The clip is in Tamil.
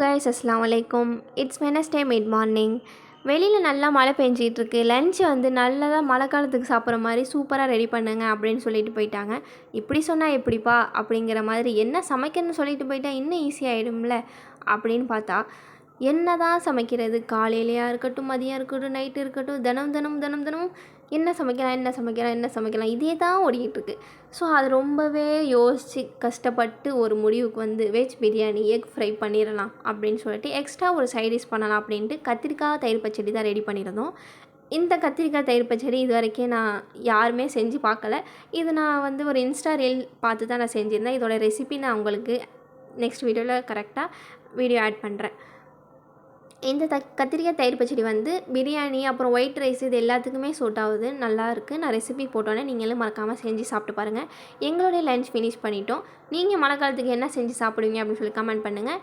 கைஸ், அஸ்ஸலாமு அலைக்கும். It's Wednesday mid morning. வெளியில் நல்லா மழை பெஞ்சிகிட்ருக்கு. லன்ச் வந்து நல்லதாக மழை காலத்துக்கு சாப்பிட்ற மாதிரி சூப்பராக ரெடி பண்ணுங்க அப்படின்னு சொல்லிட்டு போயிட்டாங்க. இப்படி சொன்னால் எப்படிப்பா அப்படிங்கிற மாதிரி, என்ன சமைக்கணும்னு சொல்லிட்டு போயிட்டா இன்னும் ஈஸியாகிடும்ல அப்படின்னு பார்த்தா, என்ன தான் சமைக்கிறது? காலையிலையா இருக்கட்டும், மதியம் இருக்கட்டும், நைட்டு இருக்கட்டும், தினம் என்ன சமைக்கலாம் இதே தான் ஓடிக்கிட்டுருக்கு. ஸோ அது ரொம்பவே யோசித்து கஷ்டப்பட்டு ஒரு முடிவுக்கு வந்து வெஜ் பிரியாணி, எக் ஃப்ரை பண்ணிடலாம் அப்படின்னு சொல்லிட்டு எக்ஸ்ட்ரா ஒரு சைடிஷ் பண்ணலாம் அப்படின்ட்டு கத்திரிக்காய் தயிர் பச்சடி தான் ரெடி பண்ணியிருந்தோம். இந்த கத்திரிக்காய் தயிர் பச்சடி இது வரைக்கும் நான் யாருமே செஞ்சு பார்க்கல. இது நான் வந்து ஒரு இன்ஸ்டா ரீல் பார்த்து தான் நான் செஞ்சுருந்தேன். இதோட ரெசிபி நான் உங்களுக்கு நெக்ஸ்ட் வீடியோவில் கரெக்டாக வீடியோ ஆட் பண்ணுறேன். இந்த கத்திரிக்காய் தயிர் பச்சடி வந்து பிரியாணி, அப்புறம் ஒயிட் ரைஸ் இது எல்லாத்துக்குமே சூட் ஆகுது. நல்லாயிருக்கு. நான் ரெசிபி போட்டோன்னே நீங்களும் மறக்காமல் செஞ்சு சாப்பிட்டு பாருங்கள். எங்களுடைய லன்ச் ஃபினிஷ் பண்ணிட்டோம். நீங்கள் மழை காலத்துக்கு என்ன செஞ்சு சாப்பிடுவீங்க அப்படின்னு சொல்லி கமெண்ட் பண்ணுங்கள்.